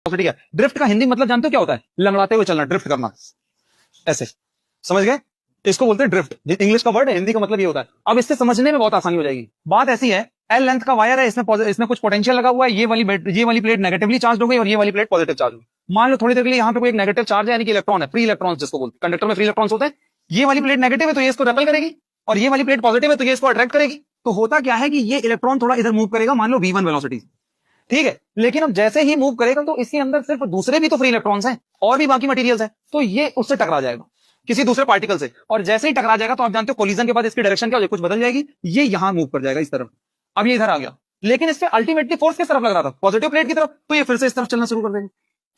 Velocity क्या है? Drift का हिंदी मतलब जानते हो क्या होता है? लंगड़ाते हुए चलना, ड्रिफ्ट करना, ऐसे, समझ गए? इसको बोलते हैं ड्रिफ्ट। इंग्लिश का वर्ड है, हिंदी का मतलब ये होता है। अब इससे समझने में बहुत आसानी हो जाएगी। बात ऐसी है, एल लेंथ का वायर है, इसमें कुछ पोटेंशियल लगा हुआ है, ये वाली प्लेट नेगेटिवली चार्ज हो गई और ये वाली प्लेट पॉजिटिव चार्ज हो गई। मान लो थोड़ी देर के लिए यहाँ पे कोई एक नेगेटिव चार्ज है, यानी कि इलेक्ट्रॉन है, फ्री इलेक्ट्रॉन जिसको बोलते हैं, कंडक्टर में फ्री इलेक्ट्रॉन्स होते हैं। ये वाली प्लेट नेगेटिव है तो ये इसको रेपेल करेगी, और ये वाली प्लेट पॉजिटिव है तो ये इसको अट्रैक्ट करेगी। तो होता क्या है कि ये इलेक्ट्रॉन थोड़ा इधर मूव करेगा, मान लो v1 वेलोसिटी, ठीक है। लेकिन अब जैसे ही मूव करेगा तो इसके अंदर सिर्फ दूसरे भी तो फ्री इलेक्ट्रॉन्स हैं और भी बाकी मटेरियल्स हैं, तो ये उससे टकरा जाएगा किसी दूसरे पार्टिकल से, और जैसे ही टकरा जाएगा तो आप जानते हो कोलिजन के बाद इसकी डायरेक्शन क्या हो जाएगी, कुछ बदल जाएगी, ये यहां मूव कर जाएगा इस तरफ, अब ये इधर आ गया। लेकिन इस पे अल्टीमेटली फोर्स किस तरफ लग रहा था, पॉजिटिव प्लेट की तरफ, तो ये फिर से इस तरफ चलना शुरू कर देगा।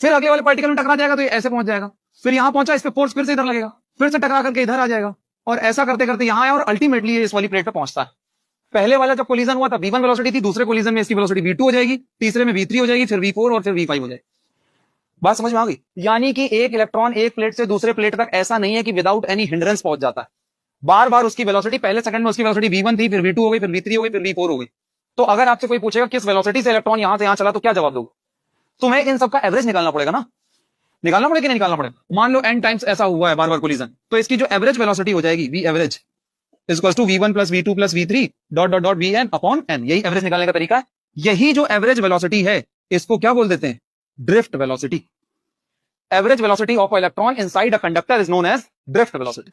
फिर अगले वाले पार्टिकल में टकरा जाएगा तो ये ऐसे पहुंच जाएगा, फिर यहां पहुंचा, इस पे फोर्स फिर से इधर लगेगा, फिर से टकरा करके इधर आ जाएगा, और ऐसा करते करते यहां आया और अल्टीमेटली ये इस वाली प्लेट पे पहुंचता है। पहले वाला जब कोलिजन हुआ था v1 वेलोसिटी थी, दूसरे कोलिजन में इसकी वेलोसिटी v2 हो जाएगी, तीसरे में v3 हो जाएगी, फिर v4 और फिर v5 हो जाएगी। बात समझ में आ गई? यानी कि एक इलेक्ट्रॉन एक प्लेट से दूसरे प्लेट तक ऐसा नहीं है कि विदाउट एनी हिंड्रेंस पहुंच जाता है। बार बार उसकी वेलोसिटी, पहले सेकंड में उसकी वेलोसिटी v1 थी, फिर v2 हो गई, फिर v3 हो गई, फिर v4 हो गई। तो अगर आपसे कोई पूछेगा किस वेलोसिटी से इलेक्ट्रॉन यहां से यहां चला, तो क्या जवाब दोगे? तुम्हें इन सबका एवरेज निकालना पड़ेगा ना, निकालना पड़ेगा कि नहीं निकालना पड़ेगा? मान लो n टाइम्स ऐसा हुआ है बार बार कोलिजन, तो इसकी जो एवरेज वेलोसिटी हो जाएगी v average equals to v1 plus v2 plus v3 dot dot dot vn upon n। यही एवरेज निकालने का तरीका है। यही जो एवरेज वेलोसिटी है इसको क्या बोल देते हैं? Drift velocity. Average velocity of electron inside a conductor is known as drift velocity.